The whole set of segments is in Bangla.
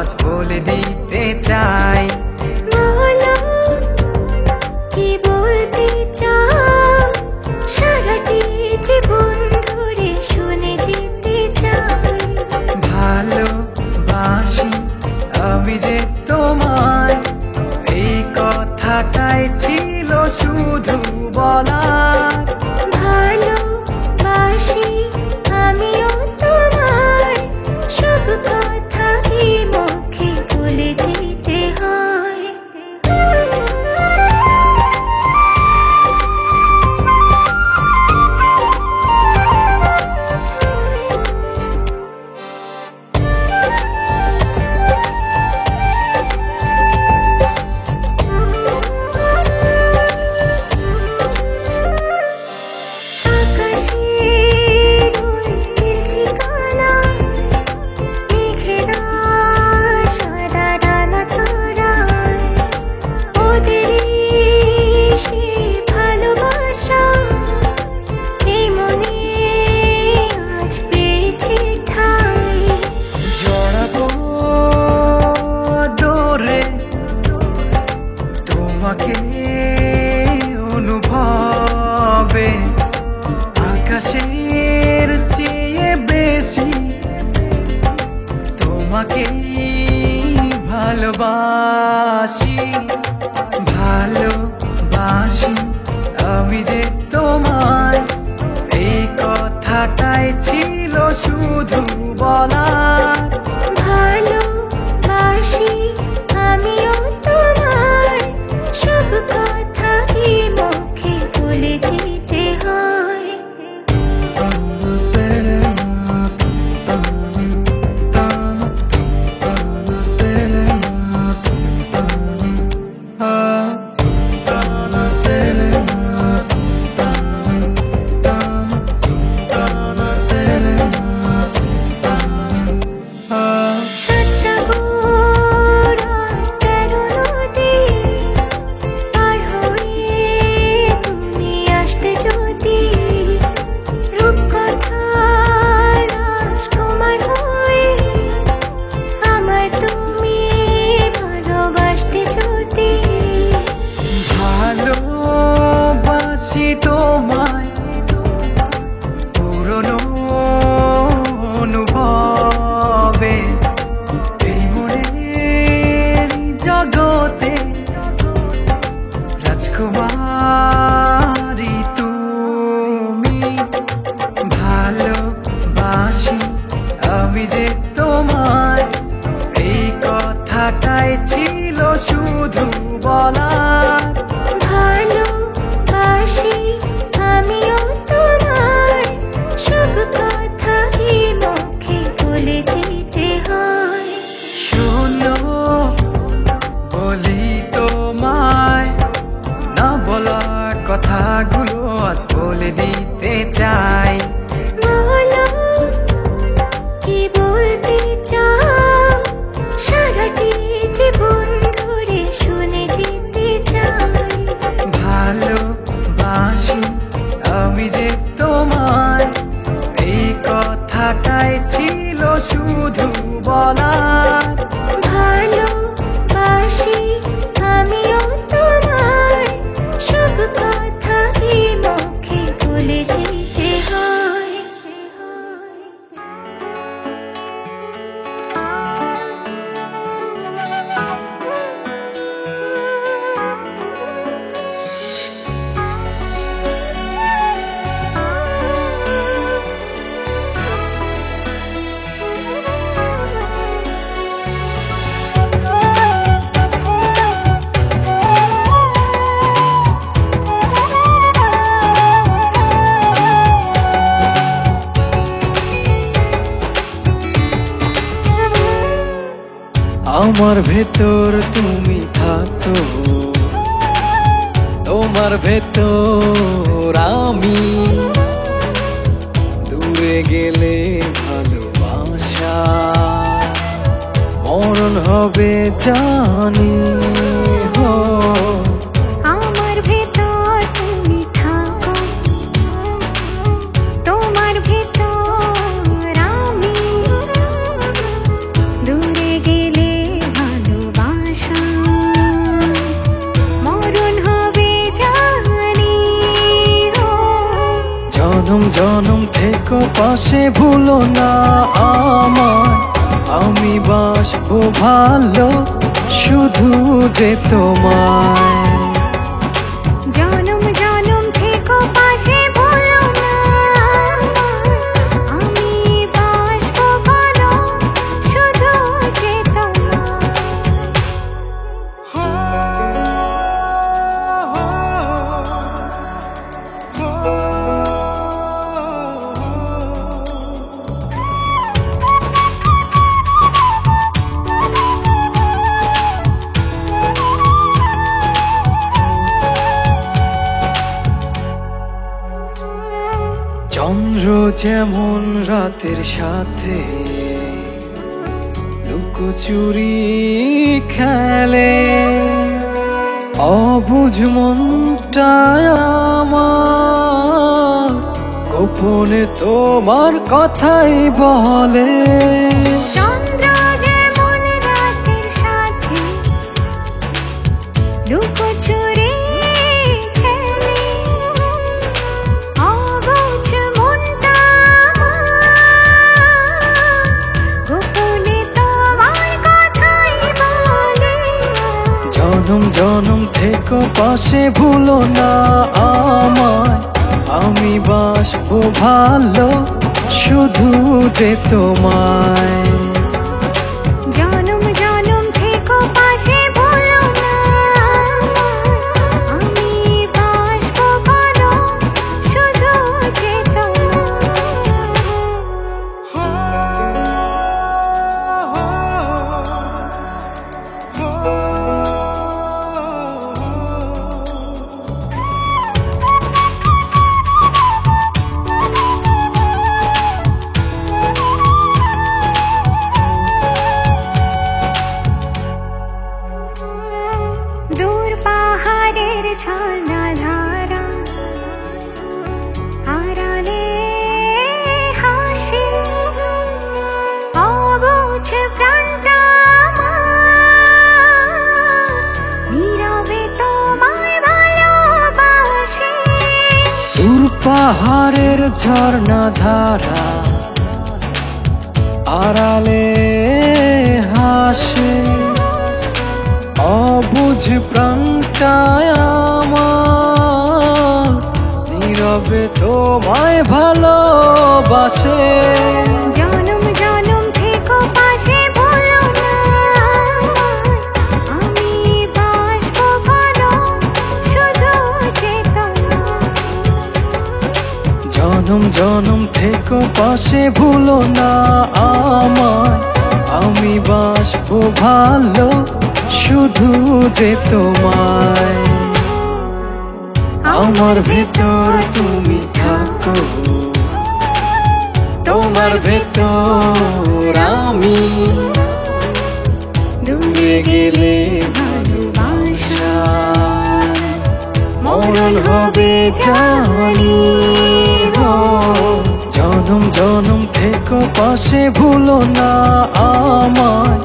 আজ বলে দিতে চাই। বলো কি বলতে চাও, সারাটি জীবন ধরে শুনে যেতে চাই। ভালোবাসি আমি যে তোমায়, এই কথাটাই ছিল শুধু বলার। ভালোবাসি আমিও তোমায়, সব কথা কি মুখে বলে দিতে হয়? অনুভবে আকাশের চেয়ে বেশি তোমাকে ভালোবাসি। ভালোবাসি আমি যে তোমায়, এই কথাটাই ছিল শুধু বলার। ভালোবাসি আমিও তোমায়, সব কথা কি মুখে বলে দিতে হয়? ভালোবাসি তোমায় পুরনো অনুভবে, এই মনের জগতে রাজকুমারী তুমি। ভালোবাসি আমি যে তোমায়, এই কথাটাই ছিল শুধু বলার। ভালোবাসি আমিও তোমায়, সব কথা কি মুখে বলে দিতে হয়? শোনো বলি তোমায়, না বলা কথাগুলো আজ বলে দিতে চাই। বলো কি বলতে চাও, সারাটি জীবন ধরে শুনে যেতে চাই। ভালোবাসি আমি যে তোমায়, এই কথাটাই ছিল শুধু বলার। ভালোবাসি আমিও তোমায়, সব কথা কি মুখে বলে দিতে হয়? আমার ভেতর তুমি থাকো, তোমার ভেতর আমি, দূরে গেলে ভালোবাসা মরণ হবে জানি। আমার ভেতর তুমি থাকো, তোমার ভেতর আমি, দূরে গেলে থেকো পাশে ভুলো না আমায়, আমি বাসবো ভালো শুধু যে তোমায়। জনম জনম থেকো পাশে ভুলো না আমায়, আমি বাসবো ভালো শুধু যে তোমায়। চন্দ্র যেমন রাতের সাথে লুকোচুরি খেলে, অবুঝ মনটায় আমার গোপনে তোমার কথাই বলে। চন্দ্র যেমন রাতের সাথে লুকোচুরি খেলে, অবুঝ মনটা আমার গোপনে তোমার কথাই বলে। জনম জনম থেকো পাশে ভুলো না আমায়, আমি বাসবো ভালো শুধু যে তোমায়। জনম জনম থেকো পাশে ভুলো না আমায়, আমি বাসবো ভালো শুধু যে দূর পাহাড়ের ঝর্ণা ধারা আড়ালে হাসি, অবুঝ প্রাণটা আমার নীরবে তোমায় ভালোবাসে। দূর পাহাড়ের ঝর্ণা ধারা আড়ালে হাসে, অবুঝ প্রাণটায় আমার নীরবে তোমায় ভালোবাসে। জনম জনম থেকো পাশে ভুলো না আমায়, আমি বাসবো ভালো শুধু যে তোমায়। জনম জনম থেকো পাশে ভুলো না আমায়, আমি বাসবো ভালো শুধু যে তোমায়। আমার ভেতর তুমি থাকো, তোমার ভেতর আমি, দূরে গেলে ভালোবাসা মরণ হবে জানি গো। জনম জনম থেকো পাশে ভুলো না আমায়,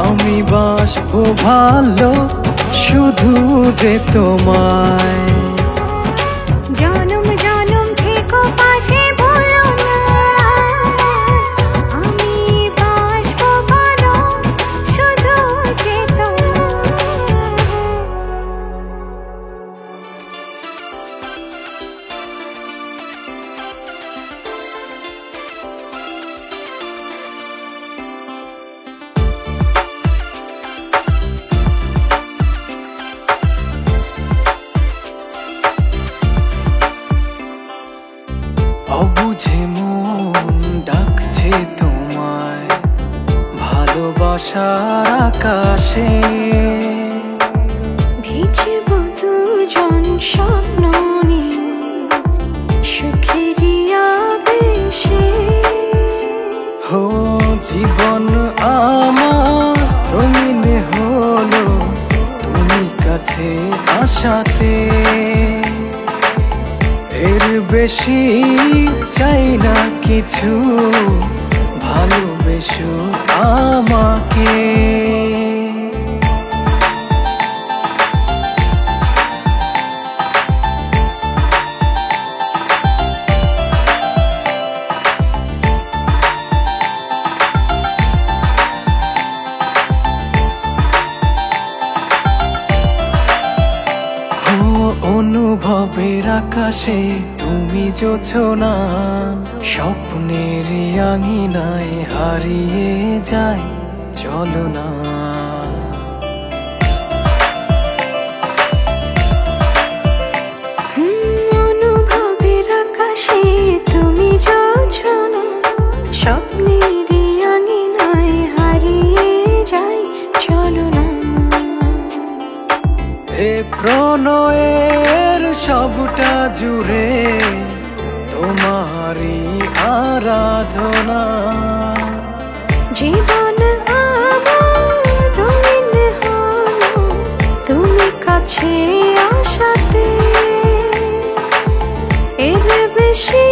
আমি বাসবো ভালো শুধু যে তোমায়। জনম জনম থেকো পাশে ভুলো না আমায়, আমি বাসবো ভালো শুধু যে তোমায়। অবুঝে মন ডাকছে তোমায় ভালোবাসার আকাশে, ভিজব দুজন স্বপ্ন নিয়ে সুখেরই আবেশে। হো জীবন আমার রঙিন হলো তুমি কাছে আসাতে, এর বেশি চাই না কিছু, ভালোবেসো আমাকে। আকাশে তুমি জোছনা, স্বপ্নের আঙিনায় হারিয়ে যায় চলো না। অনুভবের আকাশে তুমি জোছনা, স্বপ্নের আঙিনায় হারিয়ে যায় চলো না। এ প্রণয়ের সবটা জুড়ে তোমারই আরাধনা। জীবন আমার রঙিন হলো তুমি কাছে আসাতে, এর বেশি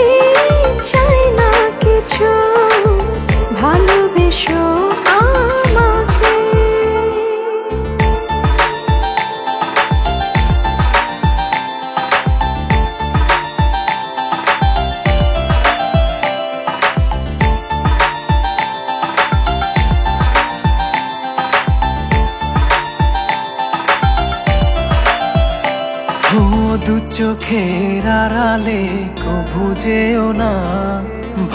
চাই না কিছু, ভালোবেসো আমাকে। ও দু চোখের আড়ালে কভু যেও না,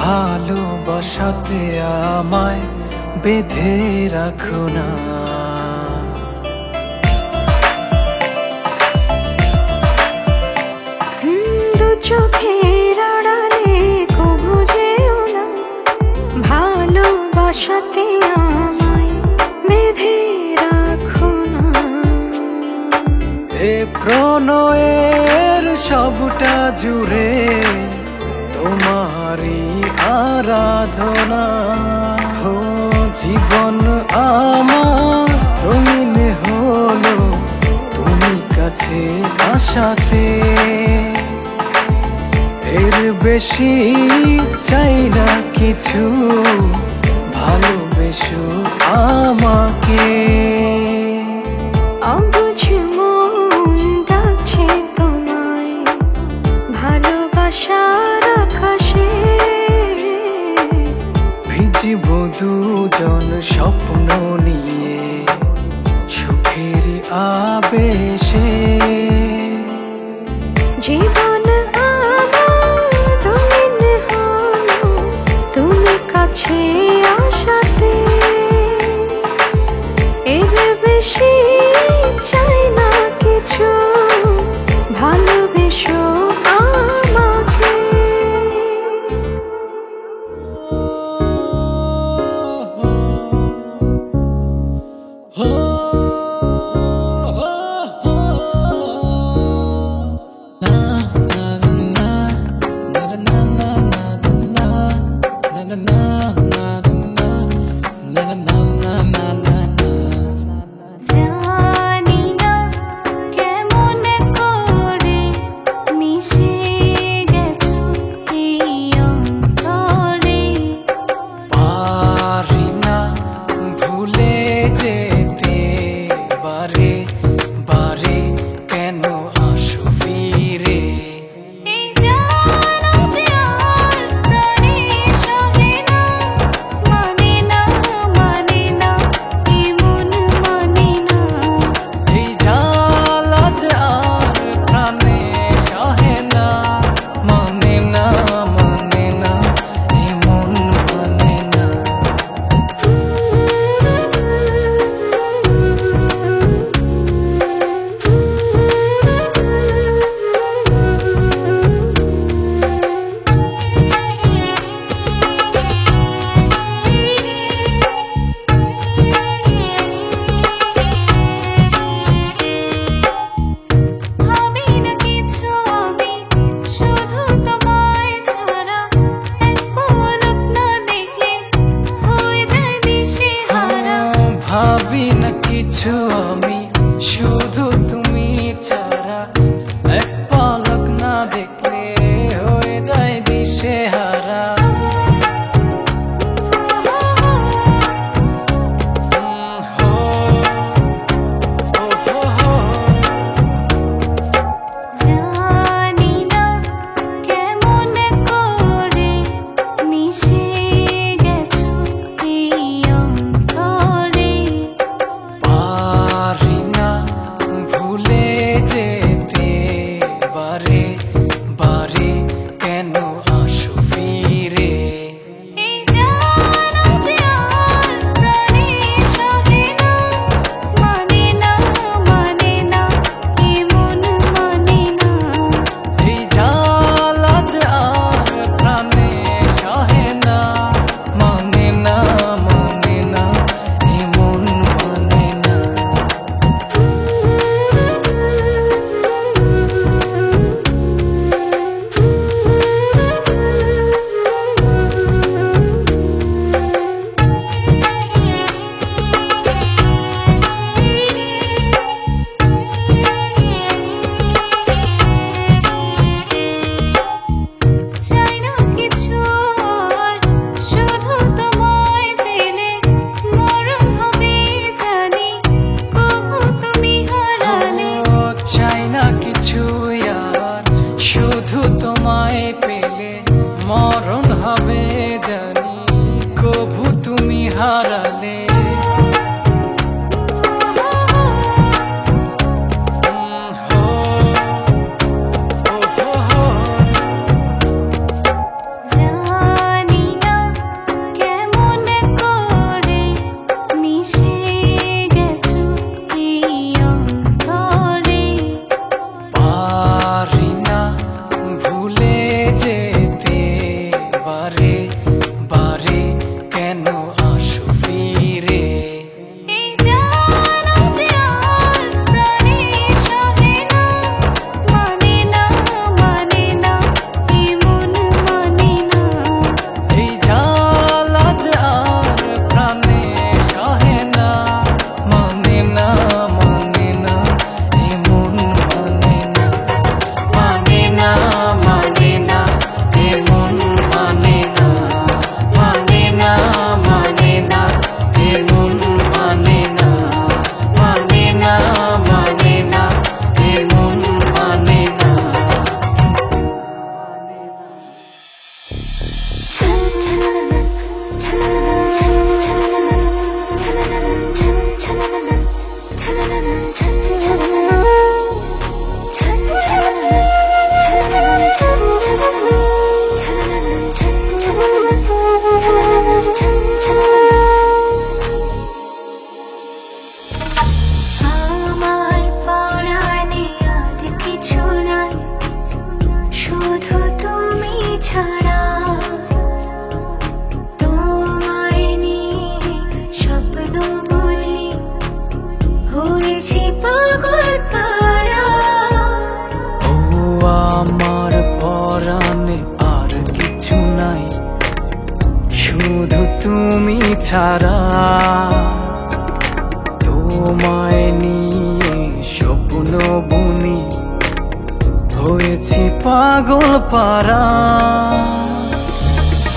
ভালোবাসাতে আমায় বেঁধে রাখো না। দু চোখের আড়ালে কভু যেও না, ভালোবাসাতে আমায় বেঁধে রাখো না। এ প্রণয়ের সবটা জুড়ে তোমারই আরাধনা। হো জীবন আমার রঙিন হলো তুমি কাছে আসাতে, এর বেশি চাই না কিছু, ভালোবেসো আমাকে। অবুঝ মন ডাকছে তোমায় ভালোবাসার আকাশে, ভিজিব দুজন স্বপ্ন নিয়ে সুখের আবেশে। জীবন আমার রঙিন হলো তুমি কাছে আসাতে, এর বেশি চাই না কিছু, ভালোবেসো আমাকে। জানি না কেমন করে মিশে গেছো এই অন্তরে, পারি না ভুলে যেতে বারে বারে, কেন আসো ফিরে। এই জানা যে আর প্রাণে সহে না হারালে জানি না কেমন করে মিশে গেছো এই অন্তরে, পারি না ভুলে যেতে বারে বারে কেন আসো ফিরে। এই জ্বালা যে আর প্রাণে সহে না, মানে না মানে না এই মন মানে না। এই জ্বালা যে আর প্রাণে সহে না, মানে না মানে না এ মন মানে না, মানে না মানে না এ মন মানে না, মানে না মানে না এ মন মানে না, মানে না মানে না এ মন মানে না। আমার পরাণে আর কিছু নাই, শুধু তুমি ছাড়া। তোমায় নিয়ে স্বপ্ন বলি হয়েছি পাগল পারা। ও আমার পরাণে আর কিছু নাই, শুধু তুমি ছাড়া। তোমায় নিয়ে স্বপ্ন বুনি হয়েছি পাগল পারা।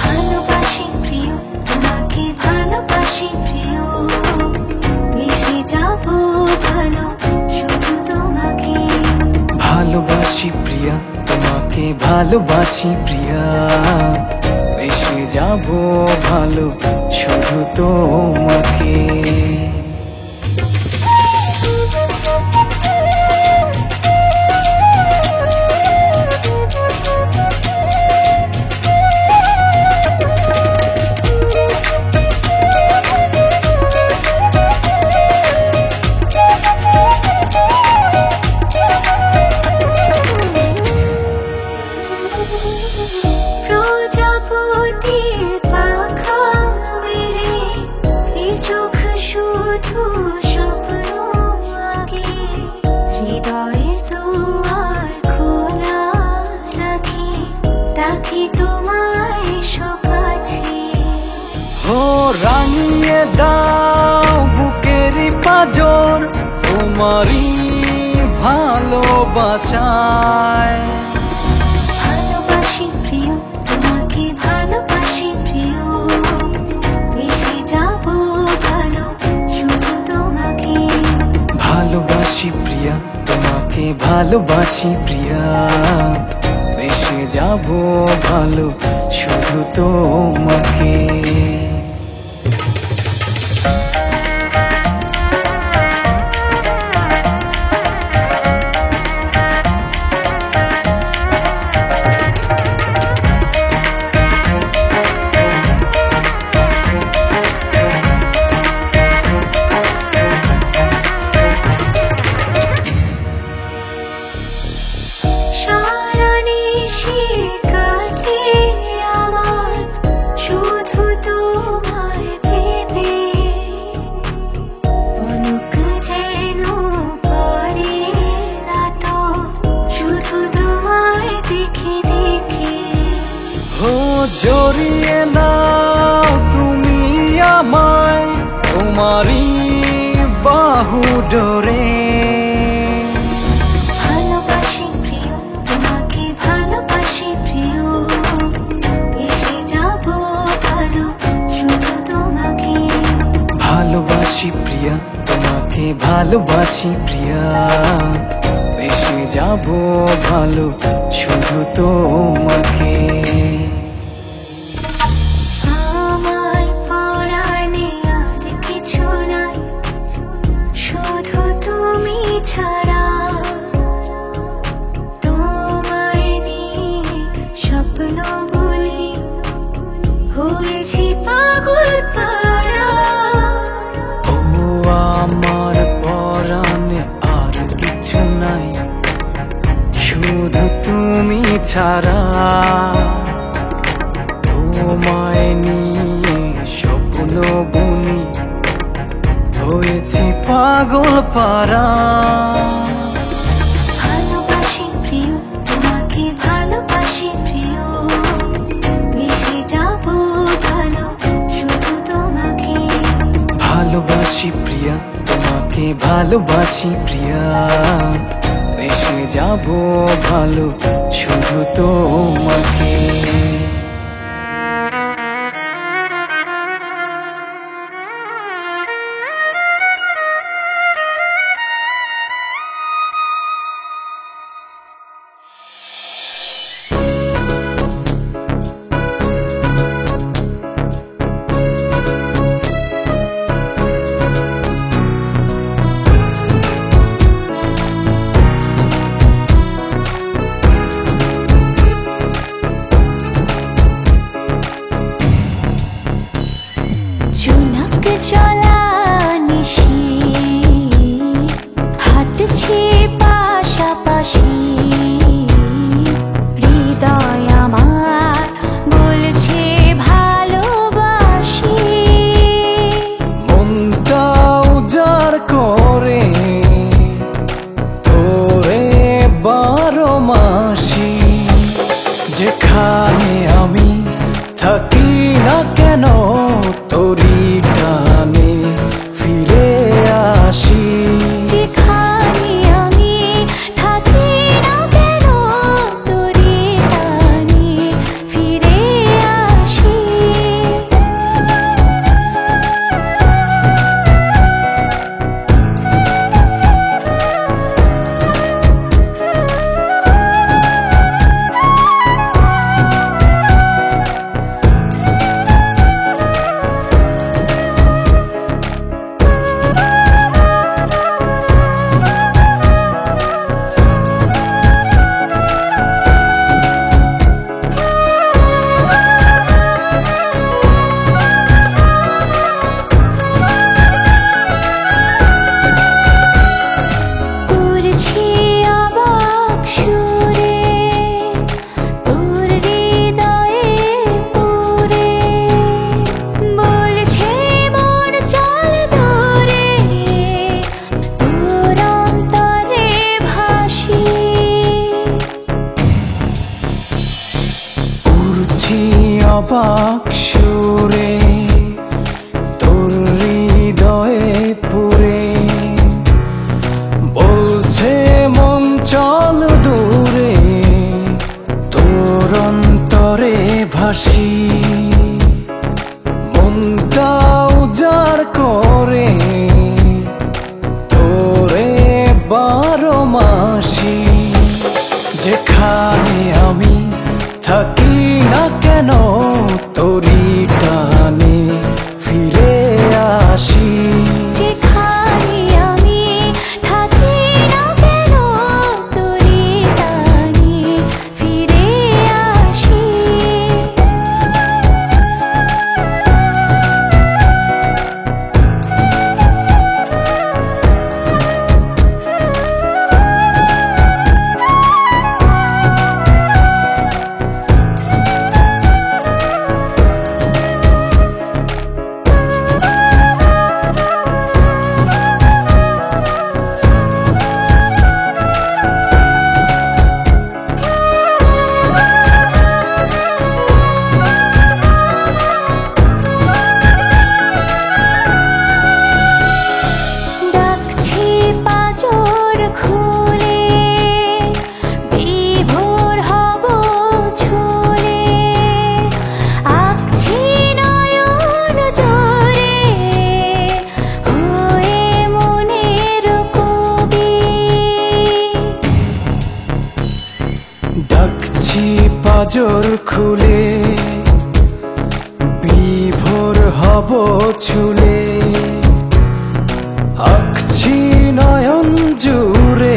ভালোবাসি প্রিয় তোমাকে, ভালোবাসি প্রিয়, মিশে যাব ভালো শুধু তোমাকে। ভালোবাসি প্রিয়া তোমাকে, ভালোবাসি প্রিয়া, এসে যাব ভালো শুধু তোমাকে। প্রজাপতির পাখা মেলে এই চোখ শুধু স্বপ্ন আগে, হৃদয়ের দুয়ার খোলা রাখি, ডাকি তোমায় কাছে। ও রাঙিয়ে দাও বুকেরই পাঁজর তোমারই ভালোবাসায়। ভালোবাসি প্রিয় তোমাকে, ভালোবাসি প্রিয়, মিশে যাব ভালো শুধু তোমাকে। ভালোবাসি প্রিয়া তোমাকে, ভালোবাসি প্রিয়া, এসে যাব ভালো শুধু তোমাকে। সারা নিশি কাটে আমার শুধু তোমায় ভেবে, পলক যেন পড়ে না তো শুধু তোমায় দেখে দেখে। ও জড়িয়ে নাও তুমি আমায় তোমারই বাহু ডোরে। ভালোবাসি প্রিয় তোমাকে, ভালোবাসি প্রিয়, এসে যাব ভালো শুধু তোমাকে। ভালোবাসি প্রিয়া তোমাকে, ভালোবাসি প্রিয়া, এসে যাব ভালো শুধু তোমাকে। আমার পরাণে তুমি ছাড়া, তোমায় নিয়ে স্বপ্ন বুনি, হয়েছি পাগল পারা। ভালোবাসি প্রিয়, তোমাকে ভালোবাসি প্রিয়, মিশে যাব ভালো শুধু তোমাকে। ভালোবাসি প্রিয়া, তোমাকে ভালোবাসি প্রিয়া, মিশে যাব ভালো শুধু তোমাকে। ঝুনক চলা নিশি, হাঁটছি পাশাপাশি, হৃদয় আমার বলছে ভালোবাসি। মনটা উজাড় করে তোরে 12 মাসি, যেখানে আমি থাকি না কেন তোরি টানে ফিরে আসি। যেখানে আমি থাকি না কেন তোরে টানে ফিরে আসি। অবাক সুরে তোর হৃদয়ে পুরে, বলছে মন চল দূরে, তোর অন্তরে ভাসি। মনটা উজাড় করে তোরে 12 মাসি, যেখানে আমি থাকি না কেন তোরি টানে ফিরে আসি। যেখানে আমি থাকি না কেন তোরে টানে ফিরে আসি। পাঁজর খুলে বিভোর হব চুলে, আঁকছি নয়ন জুড়ে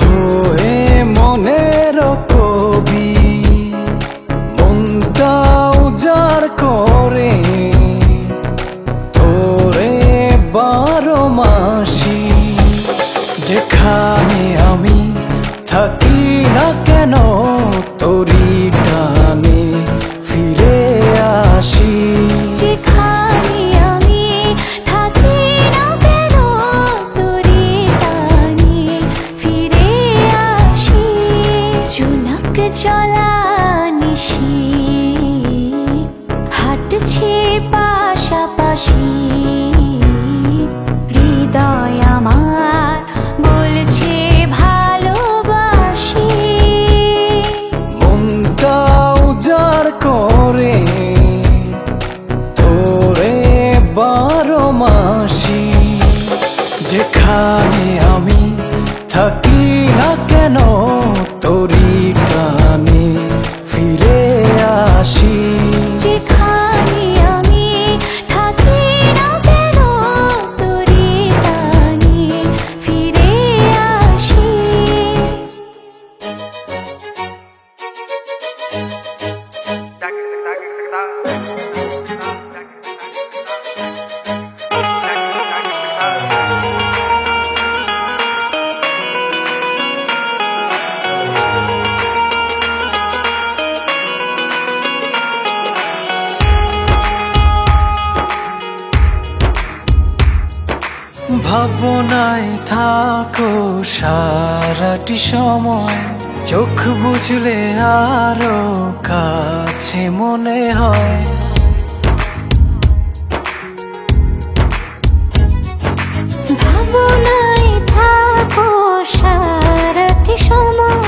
হয়ে মনের কবি। মনটা উজাড় করে তোরে 12 মাসি, যেখানে আমি থাকি কেন তোরি টানে ফিরে আসি। যেখানে আমি থাকি না কেন তোরি টানে ফিরে আসি। জোনাক চলা নিশি হাঁটছে পাশাপাশি, হৃদয় আমার বলছে ভালোবাসি। মনটা উজাড় করে তোরে 12 মাসি। যেখানে আমি থাকি না কেন তোরি টানে ফিরে আসি। যেখানে আমি থাকি না কেন তোরি টানে ফিরে আসি। ভাবনায় থাকো সারাটি সময়, চোখ বুঝলে আরো কাছে মনে হয়। ভাবনায় থাকো সারাটি সময়,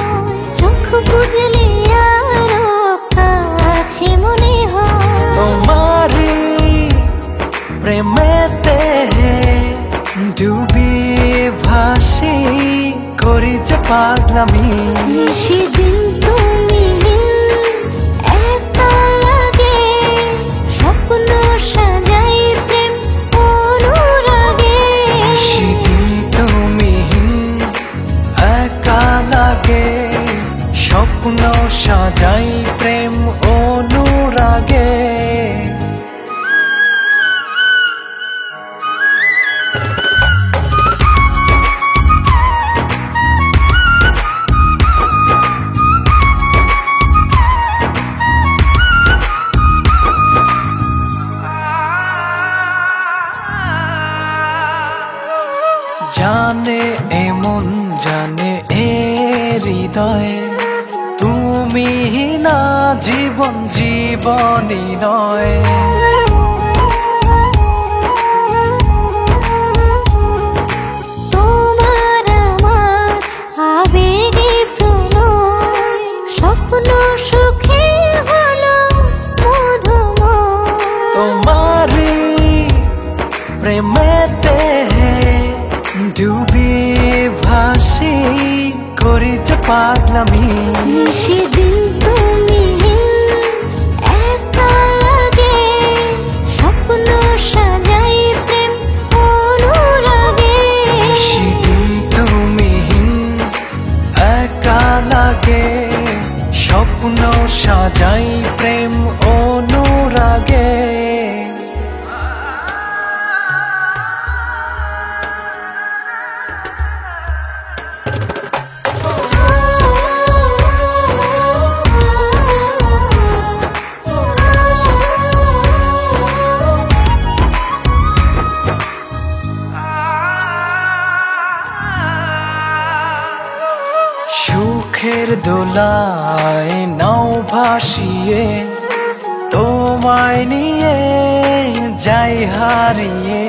চোখ বুঝলে আরো কাছে মনে হয়। তোমারি প্রেমেতে ডুবি ভাসি, করি যে পাগলামি। সেদিন তুমি একা লাগে, স্বপ্ন সাজাই প্রেম অনুরাগে। সেদিন তুমি একা লাগে, স্বপ্ন সাজাই প্রেম অনুরাগে। জানে এমন জানে এ হৃদয়ে, তুমি না জীবন জীবনই নয়। তোমার আমার আবেগে প্রণয়, স্বপ্ন সুখে হলো মধুময়। তোমারি প্রেমেতে ডুবি ভাসি, করি যে পাগলামি। সেদিন তুমি একা লাগে, স্বপ্ন সাজাই প্রেম অনুরাগে। সেদিন তুমি একা লাগে, স্বপ্ন সাজাই প্রেম অনুরাগে। সুখের দোলায় নাও ভাসিয়ে, তোমায় নিয়ে যাই হারিয়ে।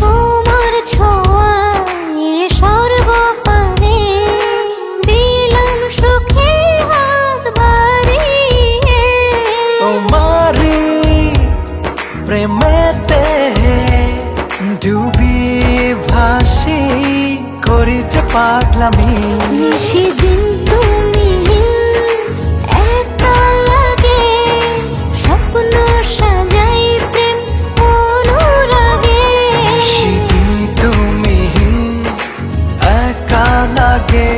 তোমার ছোঁয়ায় সর্বপানে দিলাম সুখে হাত বাড়িয়ে। তোমারি প্রেমেতে ডুবি ভাসি, করি যে পাগলামি। সেদিন তুমি একা লাগে, স্বপ্ন সাজাই প্রেম অনুরাগে। সেদিন তুমি একা লাগে,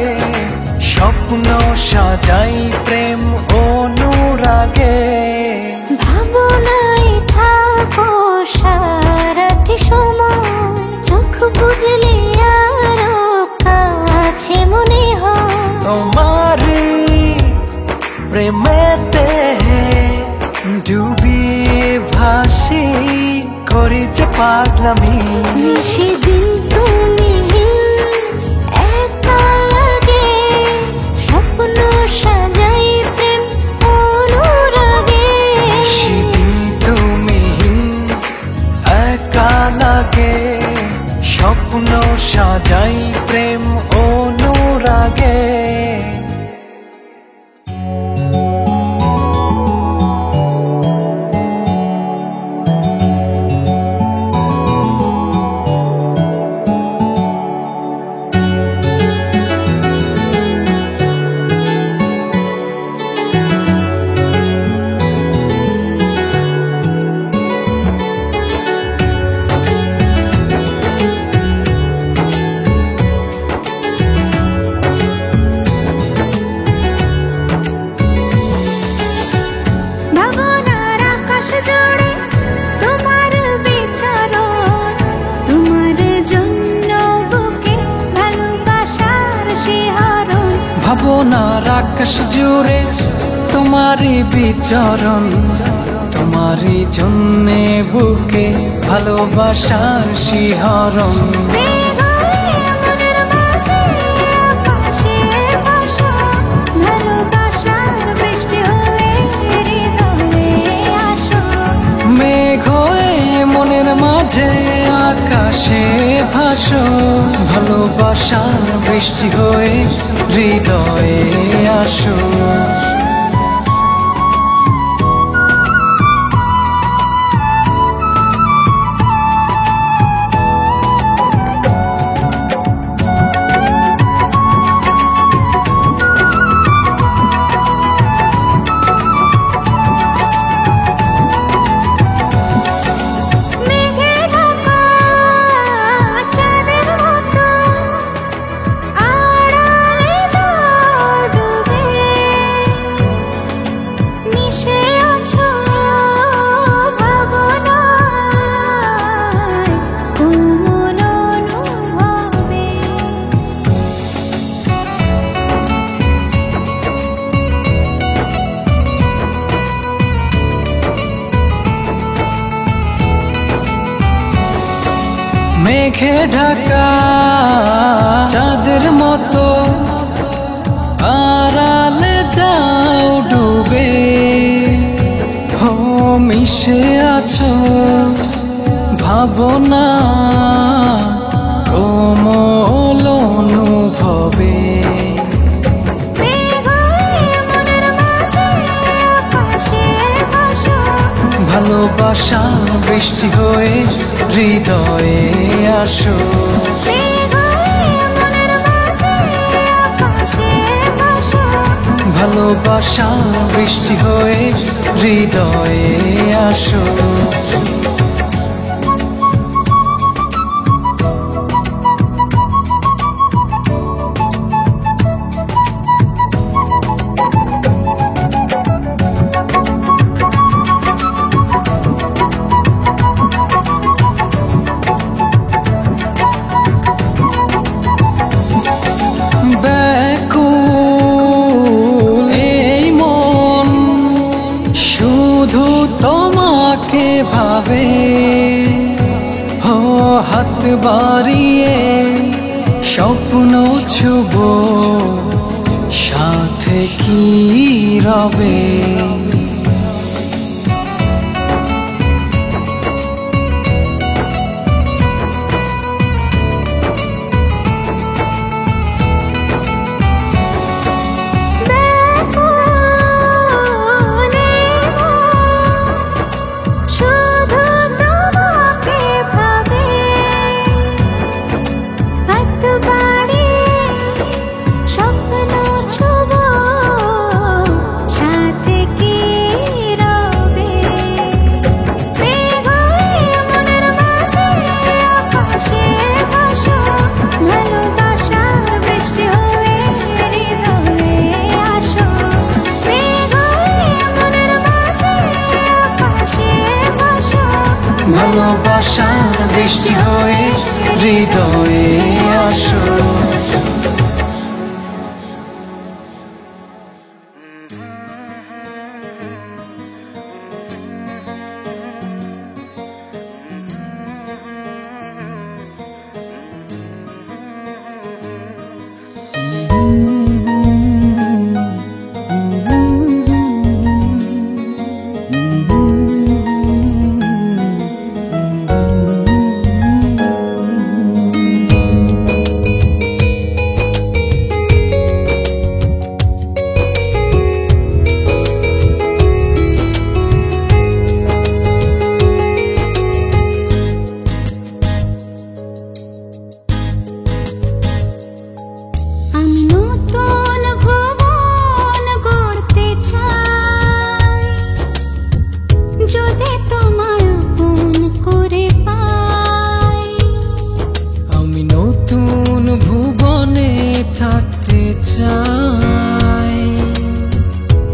স্বপ্ন সাজাই প্রেম অনুরাগে। ভাবনায় থাকো সারাটি সময়, চোখ বুঝে প্রেমেতে ডুবি ভাসি করি যে পাগলামি। সেদিন তুমি একা লাগে, স্বপ্ন সাজাই প্রেম অনুরাগে। সেদিন তুমি একা লাগে, স্বপ্ন সাজাই প্রেম অনুরাগে। ভাবনার আকাশ জুড়ে তোমারই বিচরণ, তোমারই জন্যে বুকে ভালোবাসার শিহরণ। মেঘ হয়ে মনের মাঝে আকাশে ভাসো, ভালোবাসার বৃষ্টি হয়ে হৃদয়ে আসো। মেঘে ঢাকা চাঁদের মতো আড়ালে যাও ডুবে, হো মিশে আছো ভাবনা কোমল অনুভবে। ভালোবাসা বৃষ্টি হয়ে হৃদয়ে আসো। ভালোবাসা বৃষ্টি হয়ে হৃদয়ে আসো। তোমাকে ভাবে, হো হাত বাড়িয়ে স্বপ্ন ছুব, সাথে কি রবে। ভালোবাসার বৃষ্টি হয়ে হৃদয়ে আসো।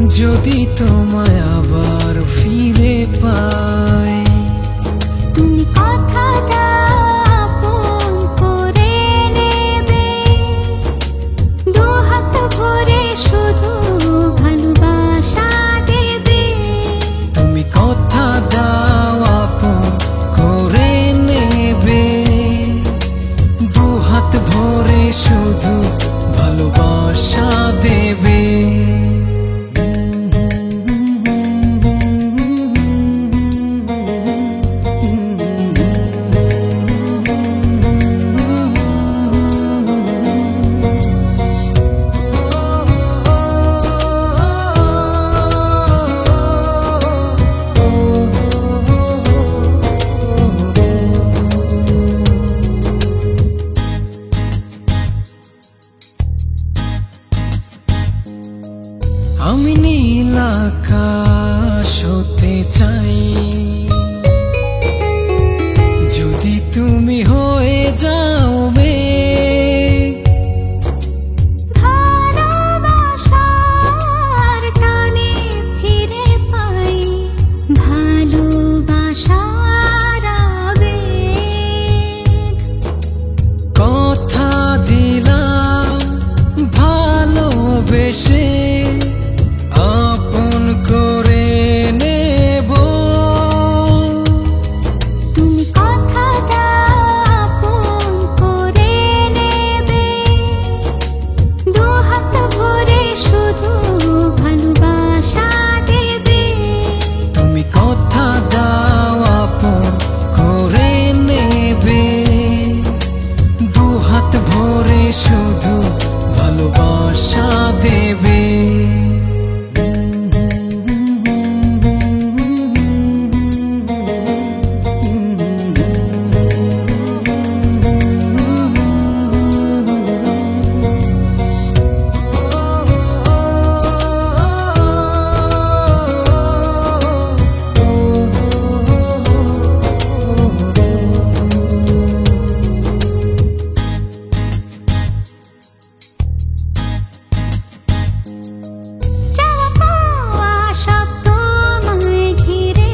যদি তোমায় আবার ফিরে পাই। তুমি কথা দাও আপন করে নেবে, দু হাত ভরে শুধু ভালোবাসা দেবে। তুমি কথা দাও আপন করে নেবে, দু হাত ভরে শুধু ভালোবাসা দেবে। আমি নীল আকাশ হতে চাই, যদি তুমি হয়ে যাও মেঘ। ভালোবাসার টানে ফিরে পাই ভালোবাসার আবেগ। কথা দিলাম ভালোবেসে আপন করে নেব। তুমি কথা দাও আপন করে নেবে, দু হাত ভরে শুধু ভালোবাসা দেবে। তুমি কথা দাও আপন করে নেবে, দু হাত ভরে শুধু ভালোবাসা দেবে। চাওয়া পাওয়া সব তোমায় ঘিরে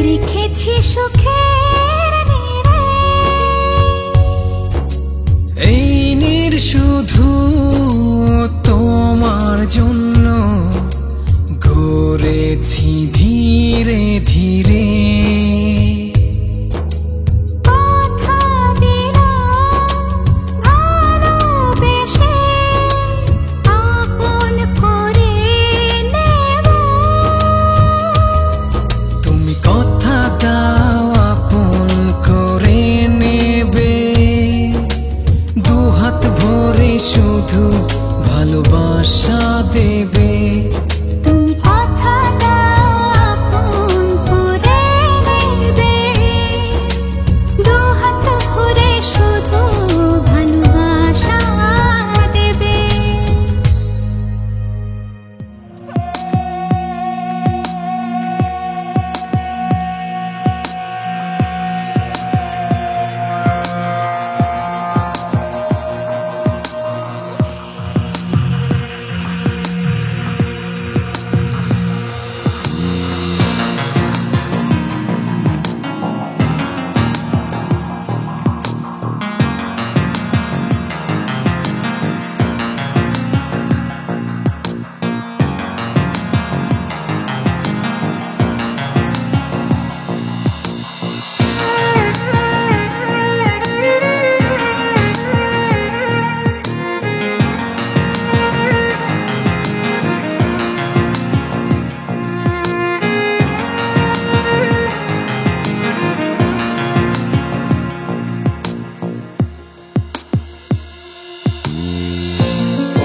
রেখেছি সুখের নীড়ে। এই নীর শুধু তোমার জন্য গড়েছি ধীরে ধীরে। কথা দিলাম ভালোবেসে আপন করে নেব। তুমি কথা দাও আপন করে নেবে, দু হাত ভরে শুধু ভালোবাসা দেবে। তুমি কথা দাও আপন করে নেবে, দু হাত ভরে শুধু ভালোবাসা দেবে।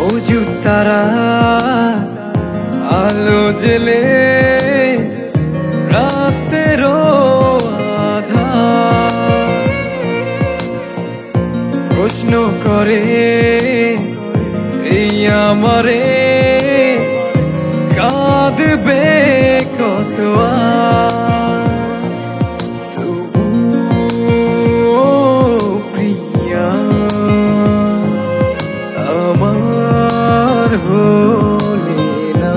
অযুত তারা আলো জেলে রাতেরও আধার প্রশ্ন করে এই আমারে কাঁদবে কত আর। তবুও প্রিয়া আমার হলে না,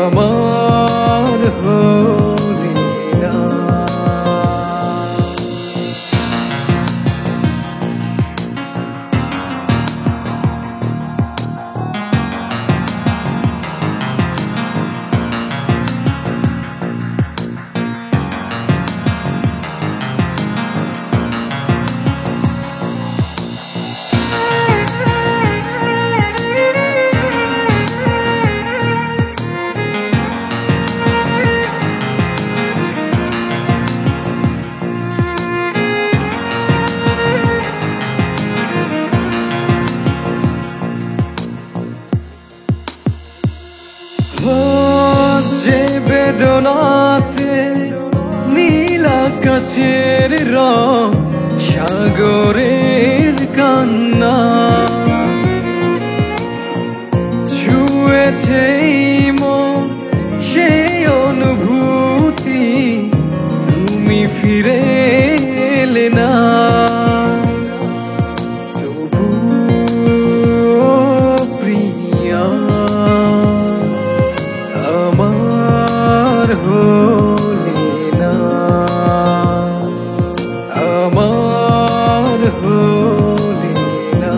আমার হলে না। যে বেদনাতে নীল আকাশের রং, সাগরের কান্না ছুঁয়েছে মন, সেই অনুভূতি তুমি ফিরে এলে না। হলে না, আমার হলে না।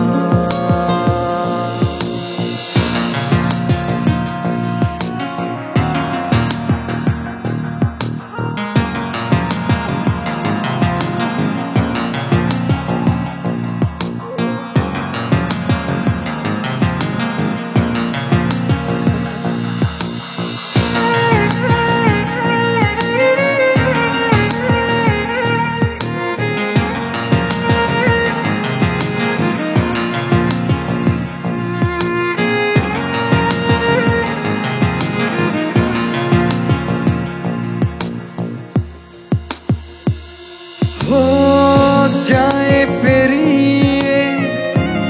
যায় পেরিয়ে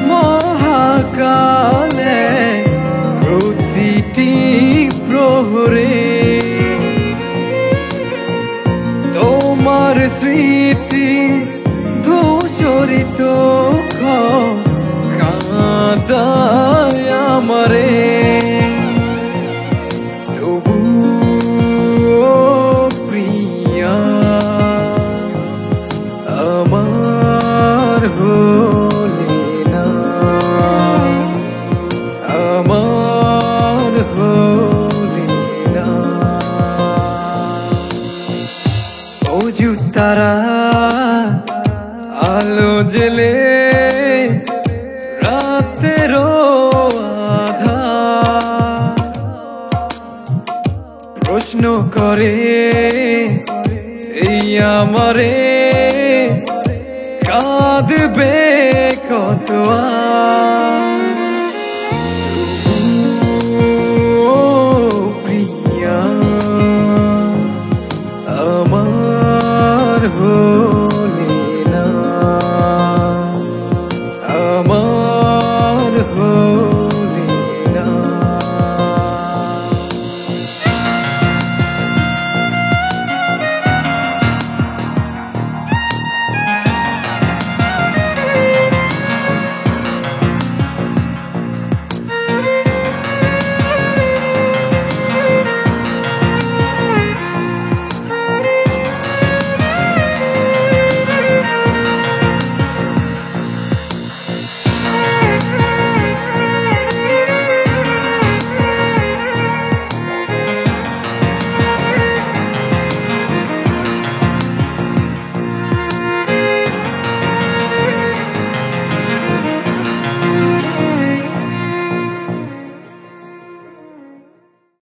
মহাকালে, প্রতিটি প্রহরে তোমার স্মৃতি ধূসরিত কাঁদায় আমারে। তবু প্রিয়া, আমার হলে না, আমার হলে না। অযুত তারা আলো জেলে রাতেরও আধার, প্রশ্ন করে এই আমারে, কাঁদবে কত আর।